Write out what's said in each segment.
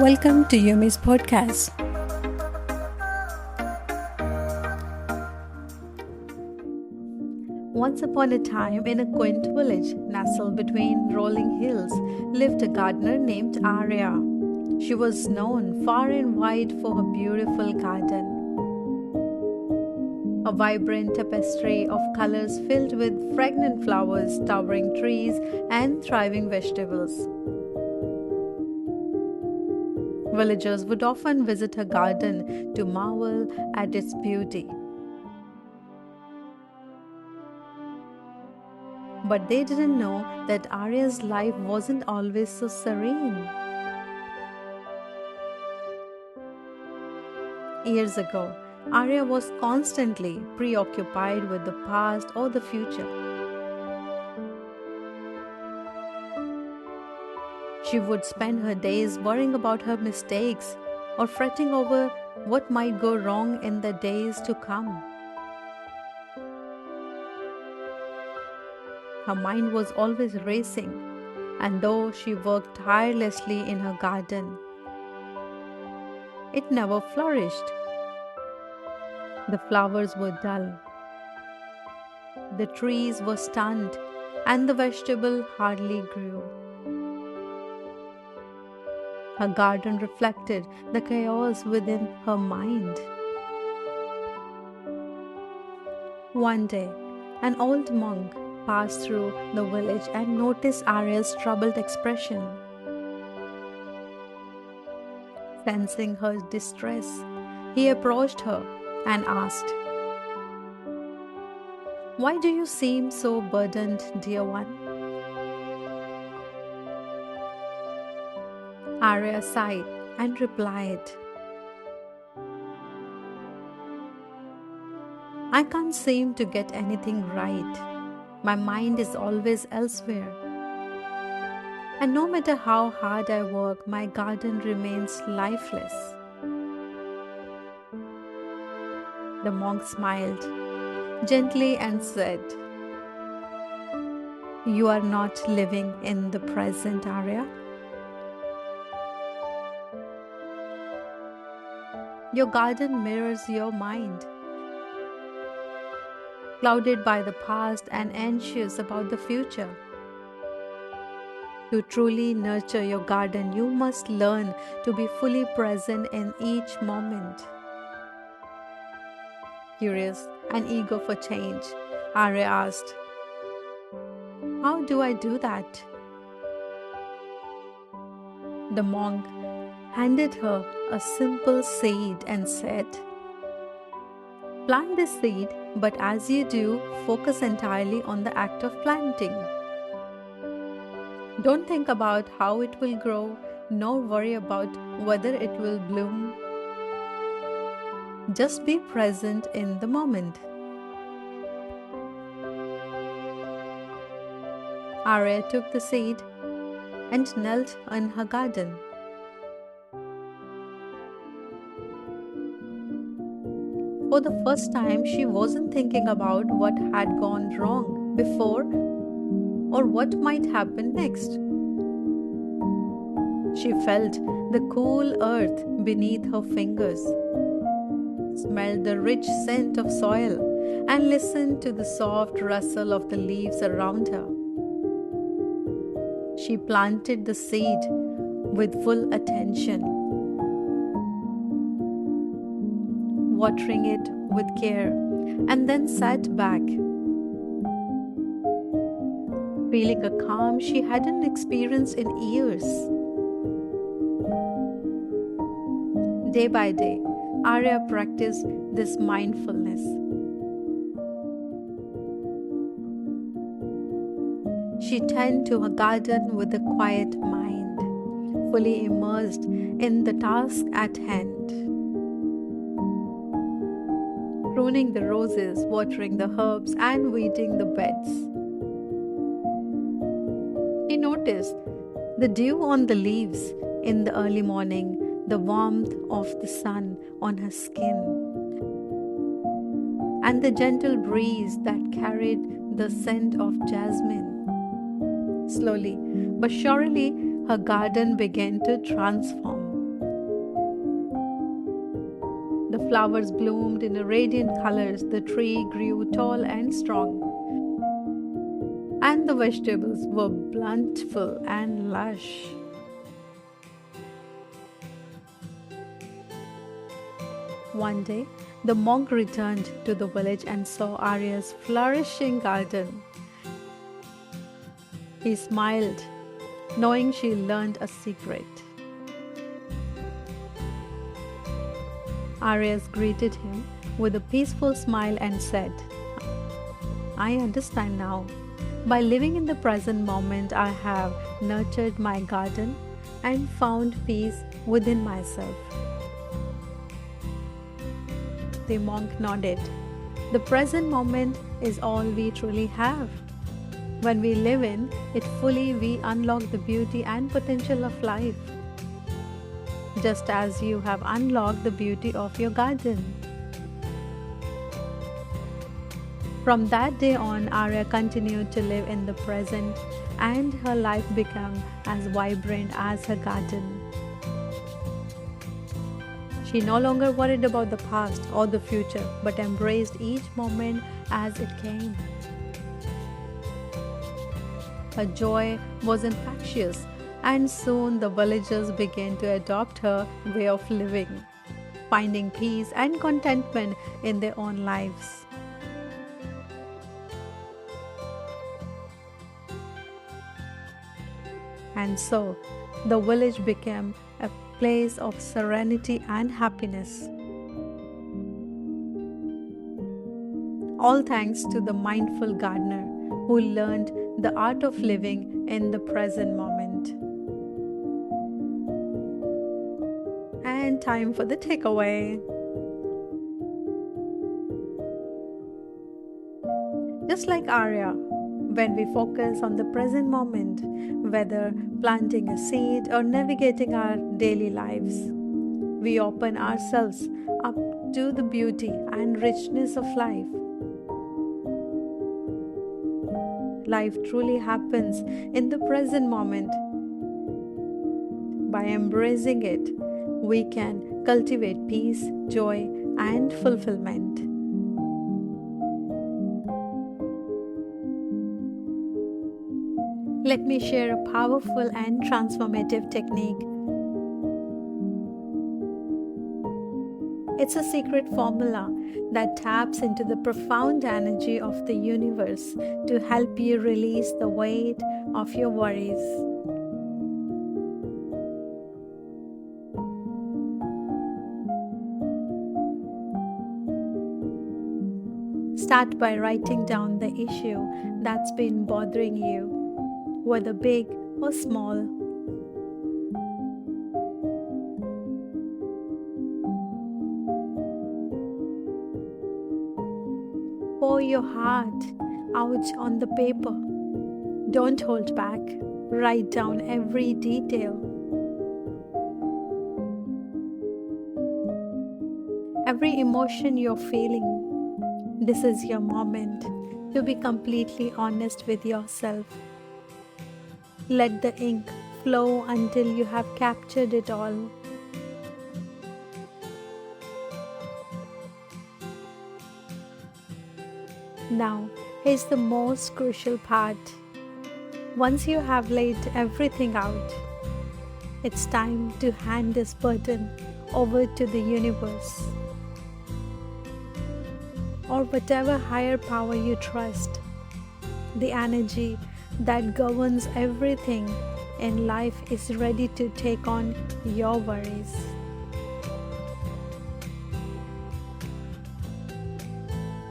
Welcome to Yumi's podcast. Once upon a time, in a quaint village nestled between rolling hills, lived a gardener named Aarya. She was known far and wide for her beautiful garden, a vibrant tapestry of colors filled with fragrant flowers, towering trees, and thriving vegetables. Villagers would often visit her garden to marvel at its beauty. But they didn't know that Arya's life wasn't always so serene. Years ago, Arya was constantly preoccupied with the past or the future. She would spend her days worrying about her mistakes or fretting over what might go wrong in the days to come. Her mind was always racing, and though she worked tirelessly in her garden, it never flourished. The flowers were dull, the trees were stunned, and the vegetable hardly grew. Her garden reflected the chaos within her mind. One day, an old monk passed through the village and noticed Arya's troubled expression. Sensing her distress, he approached her and asked, "Why do you seem so burdened, dear one?" Arya sighed and replied, "I can't seem to get anything right. My mind is always elsewhere. And no matter how hard I work, my garden remains lifeless." The monk smiled gently and said, "You are not living in the present, Arya. Your garden mirrors your mind, clouded by the past and anxious about the future. To truly nurture your garden, you must learn to be fully present in each moment." Curious and eager for change, Arya asked, "How do I do that?" The monk handed her a simple seed and said, "Plant this seed, but as you do, focus entirely on the act of planting. Don't think about how it will grow, nor worry about whether it will bloom. Just be present in the moment." Arya took the seed and knelt in her garden. For the first time, she wasn't thinking about what had gone wrong before or what might happen next. She felt the cool earth beneath her fingers, smelled the rich scent of soil, and listened to the soft rustle of the leaves around her. She planted the seed with full attention, watering it with care, and then sat back, feeling a calm she hadn't experienced in years. Day by day, Arya practiced this mindfulness. She tended to her garden with a quiet mind, fully immersed in the task at hand. Pruning the roses, watering the herbs, and weeding the beds. She noticed the dew on the leaves in the early morning, the warmth of the sun on her skin, and the gentle breeze that carried the scent of jasmine. Slowly but surely, her garden began to transform. The flowers bloomed in radiant colors, the tree grew tall and strong, and the vegetables were bountiful and lush. One day, the monk returned to the village and saw Aarya's flourishing garden. He smiled, knowing she learned a secret. Aarya greeted him with a peaceful smile and said, "I understand now. By living in the present moment, I have nurtured my garden and found peace within myself." The monk nodded. The present moment is all we truly have. When we live in it fully, we unlock the beauty and potential of life, just as you have unlocked the beauty of your garden. From that day on, Aarya continued to live in the present, and her life became as vibrant as her garden. She no longer worried about the past or the future, but embraced each moment as it came. Her joy was infectious, and soon the villagers began to adopt her way of living, finding peace and contentment in their own lives. And so, the village became a place of serenity and happiness. All thanks to the mindful gardener who learned the art of living in the present moment. And time for the takeaway. Just like Aarya, when we focus on the present moment, whether planting a seed or navigating our daily lives, we open ourselves up to the beauty and richness of life. Life truly happens in the present moment. By embracing it, we can cultivate peace, joy, and fulfillment. Let me share a powerful and transformative technique. It's a secret formula that taps into the profound energy of the universe to help you release the weight of your worries. Start by writing down the issue that's been bothering you, whether big or small. Pour your heart out on the paper. Don't hold back. Write down every detail. Every emotion you're feeling. This is your moment to be completely honest with yourself. Let the ink flow until you have captured it all. Now, here's the most crucial part. Once you have laid everything out, it's time to hand this burden over to the universe or whatever higher power you trust. The energy that governs everything in life is ready to take on your worries.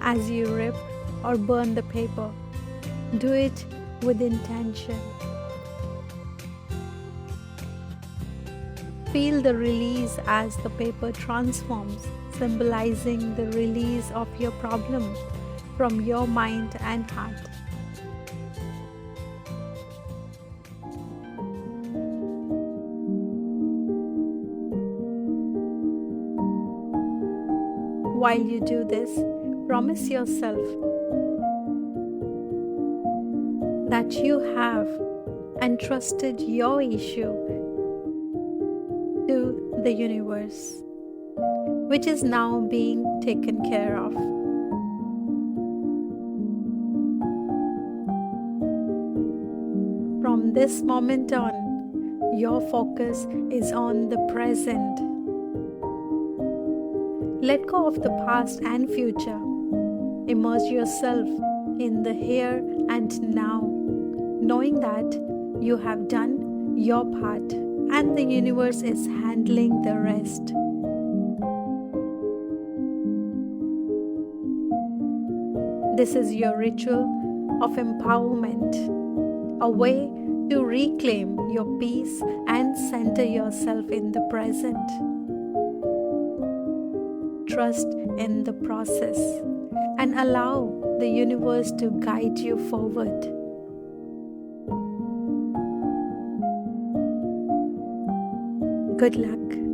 As you rip or burn the paper, do it with intention. Feel the release as the paper transforms, symbolizing the release of your problem from your mind and heart. While you do this, promise yourself that you have entrusted your issue to the universe. which is now being taken care of. From this moment on, your focus is on the present. Let go of the past and future. Immerse yourself in the here and now, knowing that you have done your part and the universe is handling the rest. This is your ritual of empowerment, a way to reclaim your peace and center yourself in the present. Trust in the process and allow the universe to guide you forward. Good luck.